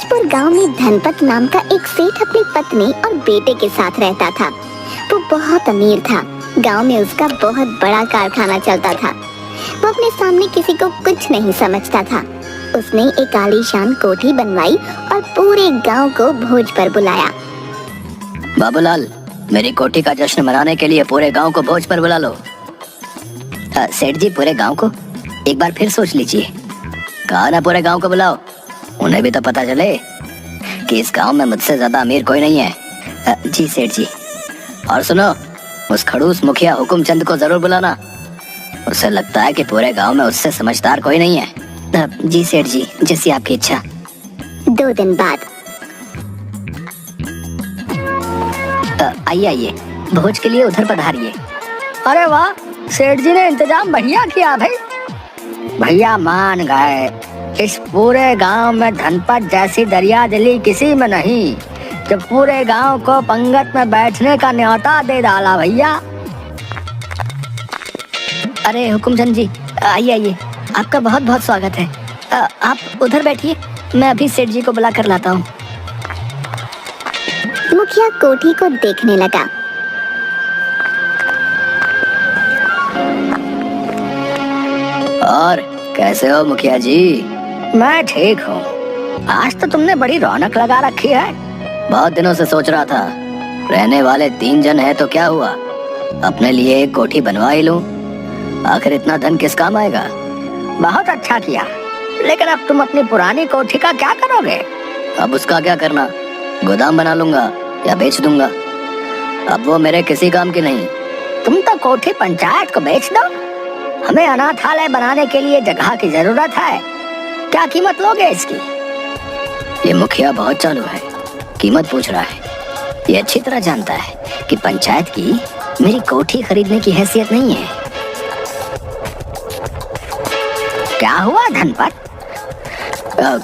सूरजपुर गांव में धनपत नाम का एक सेठ अपनी पत्नी और बेटे के साथ रहता था। वो बहुत अमीर था। गांव में उसका बहुत बड़ा कारखाना चलता था। वो अपने सामने किसी को कुछ नहीं समझता था। उसने एक आलीशान कोठी बनवाई और पूरे गांव को भोज पर बुलाया। बाबूलाल, मेरी कोठी का जश्न मनाने के लिए पूरे गांव को भोज पर बुला लो। सेठ जी, पूरे गांव को? एक बार फिर सोच लीजिए। कहा ना पूरे गांव को बुलाओ, उन्हें भी तो पता चले कि इस गांव में मुझसे ज्यादा अमीर कोई नहीं है। जी सेठ जी। और सुनो, उस खड़ूस मुखिया हुकुमचंद को जरूर बुलाना। उसे लगता है कि पूरे गांव में उससे समझदार कोई नहीं है। जी सेठ जी, जैसी आपकी इच्छा। 2 दिन बाद। आइए आइए, भोज के लिए उधर पधारिए। अरे वाह, सेठ जी ने इंतजाम बढ़िया किया भाई। भैया मान गए। इस पूरे गांव में धनपत जैसी दरिया दिली किसी में नहीं, जो पूरे गांव को पंगत में बैठने का न्योता दे डाला भैया। अरे हुकुमचंद जी, आइए आइए, आपका बहुत बहुत स्वागत है। आप उधर बैठिए, मैं अभी सेठ जी को बुला कर लाता हूँ। मुखिया कोठी को देखने लगा। और कैसे हो मुखिया जी? मैं ठीक हूँ। आज तो तुमने बड़ी रौनक लगा रखी है। बहुत दिनों से सोच रहा था, रहने वाले 3 जन है तो क्या हुआ, अपने लिए एक कोठी बनवा ही लूं। आखिर इतना धन किस काम आएगा। बहुत अच्छा किया, लेकिन अब तुम अपनी पुरानी कोठी का क्या करोगे? अब उसका क्या करना, गोदाम बना लूंगा या बेच दूंगा। अब वो मेरे किसी काम की नहीं। तुम तो कोठी पंचायत को बेच दो। हमें अनाथालय बनाने के लिए जगह की जरूरत है। क्या कीमत लोगे इसकी? ये मुखिया बहुत चालू है, कीमत पूछ रहा है। ये अच्छी तरह जानता है कि पंचायत की मेरी कोठी खरीदने की हैसियत नहीं है। क्या हुआ धनपत?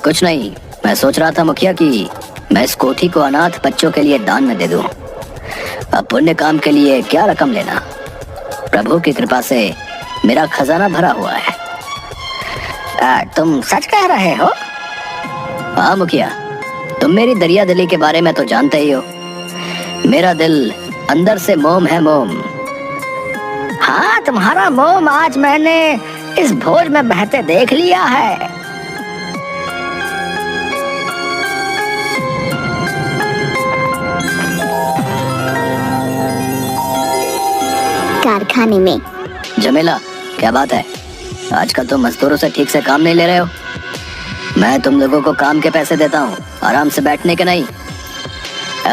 कुछ नहीं, मैं सोच रहा था मुखिया कि मैं इस कोठी को अनाथ बच्चों के लिए दान में दे दूं। अब पुण्य काम के लिए क्या रकम लेना, प्रभु की कृपा से मेरा खजाना भरा हुआ है। तुम सच कह रहे हो? हाँ मुखिया, तुम मेरी दरिया दिली के बारे में तो जानते ही हो। मेरा दिल अंदर से मोम है, मोम। हाँ, तुम्हारा मोम आज मैंने इस भोज में बहते देख लिया है। कारखाने में। जमेला, क्या बात है? आजकल तुम मजदूरों से ठीक से काम नहीं ले रहे हो। मैं तुम लोगों को काम के पैसे देता हूँ, आराम से बैठने के नहीं।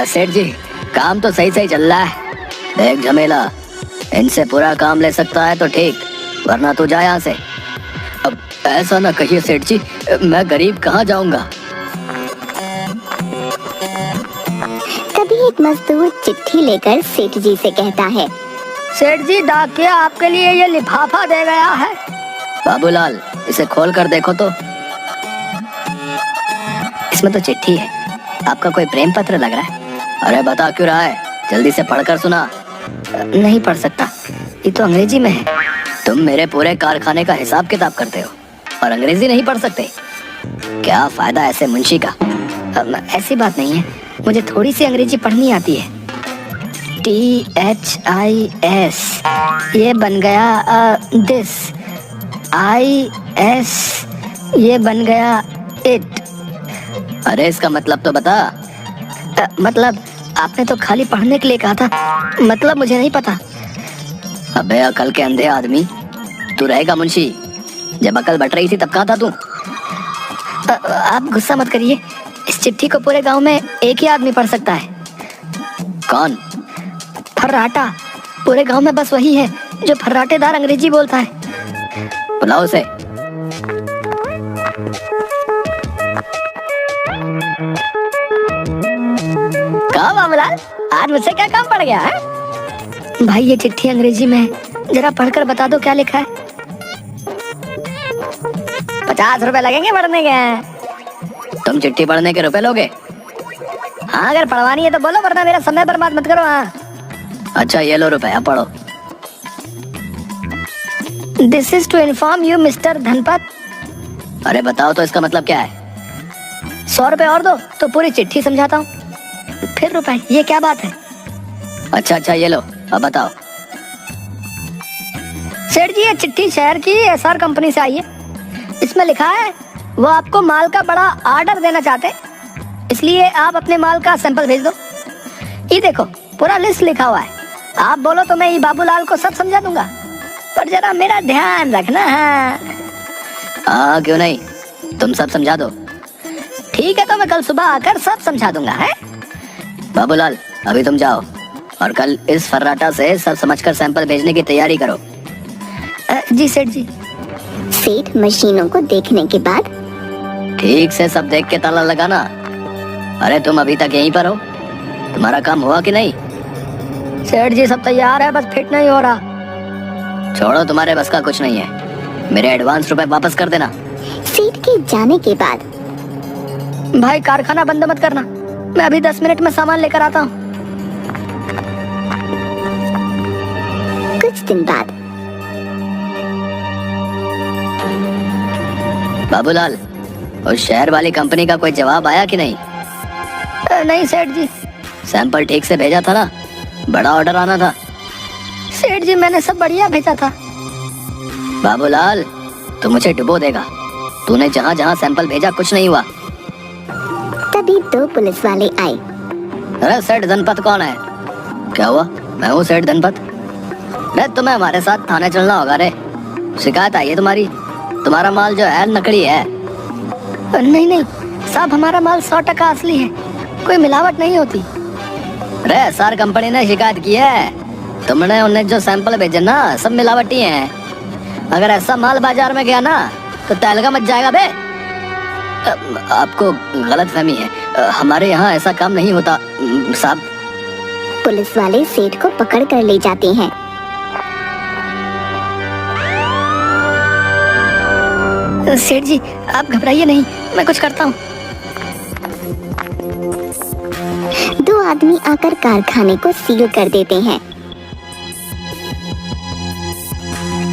सेठ जी, काम तो सही सही चल रहा है। देख झमेला, इनसे पूरा काम ले सकता है तो ठीक, वरना तू जा यहाँ से। अब ऐसा ना कहिए सेठ जी, मैं गरीब कहाँ जाऊंगा। तभी एक मजदूर चिट्ठी लेकर सेठ जी से कहता है, सेठ जी, डाकिया आपके लिए ये लिफाफा दे गया है। बाबूलाल, इसे खोल कर देखो तो। इसमें तो चिट्ठी है। आपका कोई प्रेम पत्र लग रहा है। अरे बता क्यों रहा है, जल्दी से पढ़कर सुना। नहीं पढ़ सकता, ये तो अंग्रेजी में है। तुम मेरे पूरे कारखाने का हिसाब किताब करते हो और अंग्रेजी नहीं पढ़ सकते। क्या फायदा ऐसे मुंशी का। ऐसी बात नहीं है, मुझे थोड़ी सी अंग्रेजी पढ़नी आती है। THIS, ये बन गया दिस। IS, ये बन गया इट। अरे इसका मतलब तो बता। मतलब आपने तो खाली पढ़ने के लिए कहा था, मतलब मुझे नहीं पता। अबे अकल के अंधे आदमी, तू रहेगा मुंशी? जब अकल बट रही थी तब कहा था तू? आप गुस्सा मत करिए, इस चिट्ठी को पूरे गांव में एक ही आदमी पढ़ सकता है। कौन? फर्राटा। पूरे गांव में बस वही है जो फर्राटेदार अंग्रेजी बोलता है। बुलाओ उसे। कहा बाबूलाल, आज मुझसे क्या काम पड़ गया है? भाई ये चिट्ठी अंग्रेजी में है, जरा पढ़कर बता दो क्या लिखा है। 50 रुपए लगेंगे पढ़ने के। तुम चिट्ठी पढ़ने के रुपए लोगे? हाँ, अगर पढ़वानी है तो बोलो, वरना मेरा समय बर्बाद मत करो। हाँ अच्छा, ये लो रुपया, पढ़ो। This is to inform you, Mr. Dhanpat. अरे बताओ तो इसका मतलब क्या है? 100 रुपए और दो तो पूरी चिट्ठी समझाता हूँ। फिर रुपए, ये क्या बात है? अच्छा अच्छा, ये लो, अब बताओ। सेठ जी, ये चिट्ठी शहर की एसआर कंपनी से आई है। इसमें लिखा है वो आपको माल का बड़ा ऑर्डर देना चाहते हैं, इसलिए आप अपने माल का सैंपल भेज दो। ये देखो, पूरा लिस्ट लिखा हुआ है। आप बोलो तो मैं ये बाबूलाल को सब समझा दूंगा, पर जरा मेरा ध्यान रखना है। हाँ, क्यों नहीं, तुम सब समझा दो। ठीक है, तो मैं कल सुबह आकर सब समझा दूंगा। है बाबूलाल, अभी तुम जाओ और कल इस फर्राटा से सब समझकर सैंपल भेजने की तैयारी करो। जी सेठ जी। सेठ मशीनों को देखने के बाद, ठीक से सब देख के ताला लगाना। अरे तुम अभी तक यहीं पर हो, तुम्हारा काम हुआ कि नहीं? सेठ जी, सब तैयार है, बस फिट नहीं हो रहा। छोड़ो, तुम्हारे बस का कुछ नहीं है। मेरे एडवांस रुपए वापस कर देना। सेठ के जाने के बाद, भाई कारखाना बंद मत करना, मैं अभी 10 मिनट में सामान लेकर आता हूँ। कुछ दिन बाद, बाबूलाल, उस शहर वाली कंपनी का कोई जवाब आया कि नहीं? नहीं सेठ जी। सैंपल ठीक से भेजा था ना? बड़ा ऑर्डर आना था। सेठ जी, मैंने सब बढ़िया भेजा था। बाबूलाल, तू मुझे डुबो देगा। तूने जहाँ जहाँ सैंपल भेजा कुछ नहीं हुआ। तभी 2 पुलिस वाले आए। अरे सेठ धनपत कौन है? क्या हुआ? मैं हूँ सेठ धनपत। अरे तुम्हें हमारे साथ थाने चलना होगा रे। शिकायत आई है तुम्हारी, तुम्हारा माल जो है नकली है। नहीं नहीं साहब, हमारा माल 100% असली है, कोई मिलावट नहीं होती। अरे एसआर कंपनी ने शिकायत की है, तुमने उन्हें जो सैंपल भेजे ना सब मिलावटी हैं। अगर ऐसा माल बाजार में गया ना तो तहलका मच जाएगा बे। आपको गलत फहमी है, हमारे यहाँ ऐसा काम नहीं होता साहब। पुलिस वाले सेठ को पकड़ कर ले जाते हैं। सेठ जी, आप घबराइए नहीं, मैं कुछ करता हूँ। 2 आदमी आकर कारखाने को सील कर देते हैं।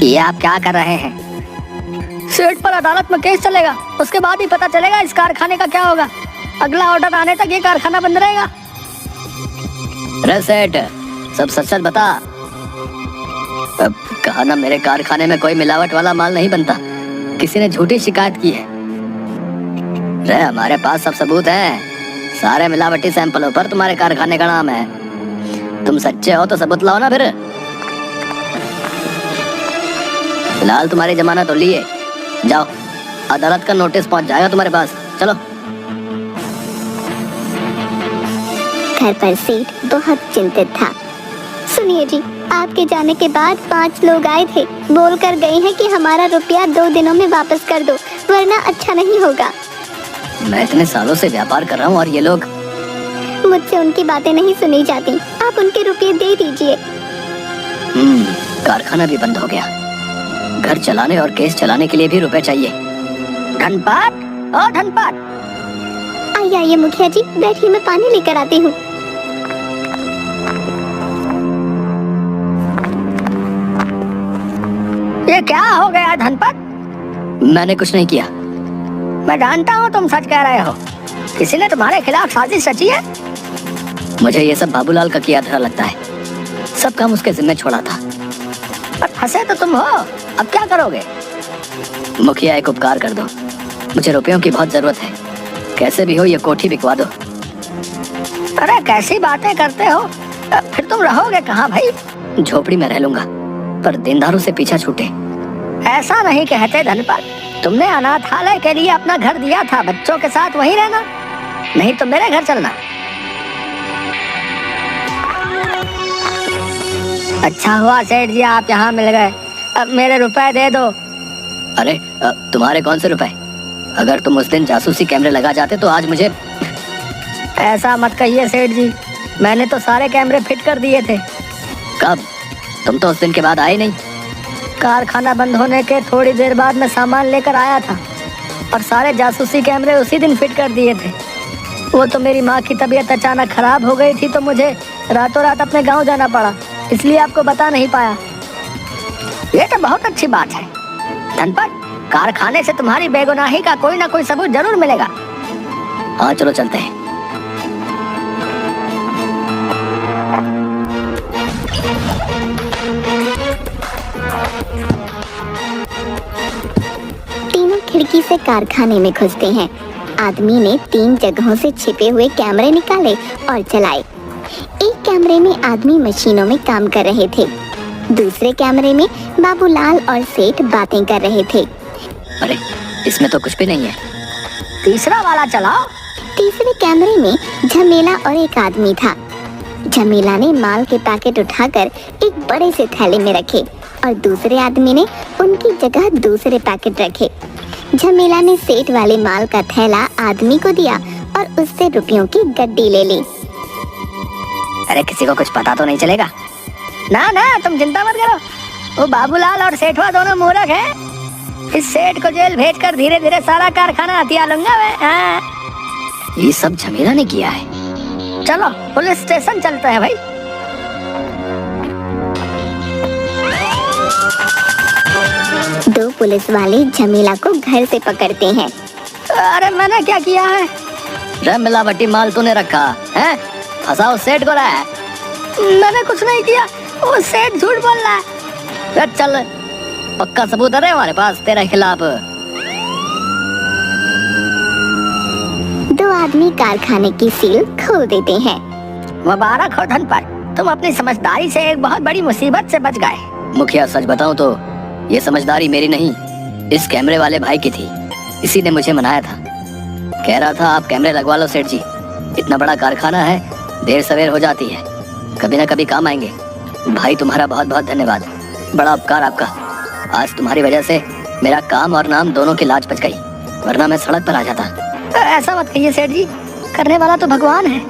ये आप क्या कर रहे हैं? सेठ पर अदालत में केस चलेगा, उसके बाद ही पता चलेगा इस कारखाने का क्या होगा। अगला ऑर्डर आने तक ये कारखाना बंद रहेगा। अरे सेठ, सब सच सच बता। अब कहा ना, मेरे कारखाने में कोई मिलावट वाला माल नहीं बनता, किसी ने झूठी शिकायत की है। अरे हमारे पास सब सबूत हैं, सारे मिलावटी सैंपलों पर तुम्हारे कारखाने का नाम है। तुम सच्चे हो तो सबूत लाओ ना फिर। फिलहाल तुम्हारी जमानत तो लिए, जाओ, अदालत का नोटिस पहुंच जाएगा तुम्हारे पास। चलो। घर पर सेठ बहुत चिंतित था। सुनिए जी, आपके जाने के बाद 5 लोग आए थे, बोल कर गए हैं कि हमारा रुपया 2 दिनों में वापस कर दो, वरना अच्छा नहीं होगा। मैं इतने सालों से व्यापार कर रहा हूँ और ये लोग। मुझसे उनकी बातें नहीं सुनी जाती, आप उनके रुपये दे दीजिए। कारखाना भी बंद हो गया, घर चलाने और केस चलाने के लिए भी रुपए चाहिए। धनपात, ओ धनपात। आइए आइए मुखिया जी, बैठिए, मैं पानी लेकर आती हूँ। ये क्या हो गया धनपत? मैंने कुछ नहीं किया। मैं जानता हूँ तुम सच कह रहे हो, किसी ने तुम्हारे खिलाफ साजिश रची है। मुझे ये सब बाबूलाल का किया धरा लगता है, सब काम उसके जिम्मे छोड़ा था। पर फंसे तो तुम हो, अब क्या करोगे? मुखिया, एक उपकार कर दो, मुझे रुपयों की बहुत जरूरत है, कैसे भी हो ये कोठी बिकवा दो। अरे कैसी बातें करते हो, फिर तुम रहोगे कहाँ भाई? झोपड़ी में रह लूंगा, पर देनदारों से पीछा छूटे। ऐसा नहीं कहते धनपाल, तुमने अनाथालय के लिए अपना घर दिया था, बच्चों के साथ वहीं रहना, नहीं तो मेरे घर चलना। अच्छा हुआ सेठ जी आप यहाँ मिल गए, अब मेरे रुपए दे दो। अरे तुम्हारे कौन से रुपए? अगर तुम उस दिन जासूसी कैमरे लगा जाते तो आज मुझे। ऐसा मत कहिए सेठ जी, मैंने तो सारे कैमरे फिट कर दिए थे। कब? तुम तो उस दिन के बाद आए नहीं। कारखाना बंद होने के थोड़ी देर बाद मैं सामान लेकर आया था और सारे जासूसी कैमरे उसी दिन फिट कर दिए थे। वो तो मेरी माँ की तबीयत अचानक खराब हो गई थी तो मुझे रातों रात अपने गांव जाना पड़ा, इसलिए आपको बता नहीं पाया। ये तो बहुत अच्छी बात है धनपत, कारखाने से तुम्हारी बेगुनाही का कोई ना कोई सबूत जरूर मिलेगा। हाँ चलो चलते हैं। तीनों खिड़की से कारखाने में घुसते हैं। आदमी ने 3 जगहों से छिपे हुए कैमरे निकाले और चलाए। एक कैमरे में आदमी मशीनों में काम कर रहे थे। दूसरे कैमरे में बाबूलाल और सेठ बातें कर रहे थे। अरे इसमें तो कुछ भी नहीं है। तीसरा वाला चलाओ। तीसरे कैमरे में झमेला और एक आदमी था। झमेला ने माल के पैकेट उठाकर एक बड़े से थैले में रखे और दूसरे आदमी ने उनकी जगह दूसरे पैकेट रखे। झमेला ने सेठ वाले माल का थैला आदमी को दिया और उससे रुपयों की गड्डी ले ली। अरे किसी को कुछ पता तो नहीं चलेगा ना? ना तुम चिंता मत करो, वो बाबूलाल और सेठवा दोनों मूर्ख हैं। इस सेठ को जेल भेजकर धीरे धीरे सारा कारखाना हथिया लूंगा मैं। हाँ। ये सब झमेला ने किया है। चलो पुलिस स्टेशन चलते हैं भाई। दो पुलिस वाले झमेला को घर से पकड़ते हैं। अरे मैंने क्या किया है? रे मिलावटी माल तूने रखा है, फंसाओ सेठ को रहा है। मैंने कुछ नहीं किया, वो सेठ झूठ बोल रहा है। चल पक्का सबूत है हमारे पास तेरे खिलाफ। दो आदमी कारखाने की सील खोल देते हैं। मुबारक हो धनपाल, तुम अपनी समझदारी से एक बहुत बड़ी मुसीबत से बच गए। मुखिया सच बताऊं तो ये समझदारी मेरी नहीं, इस कैमरे वाले भाई की थी। इसी ने मुझे मनाया था, कह रहा था आप कैमरे लगवा लो सेठ जी, इतना बड़ा कारखाना है, देर सवेर हो जाती है, कभी ना कभी काम आएंगे। भाई तुम्हारा बहुत बहुत धन्यवाद, बड़ा उपकार आपका। आज तुम्हारी वजह से मेरा काम और नाम दोनों की लाज बच गई, वरना मैं सड़क पर आ जाता। ऐसा मत कहिए सेठ जी, करने वाला तो भगवान है।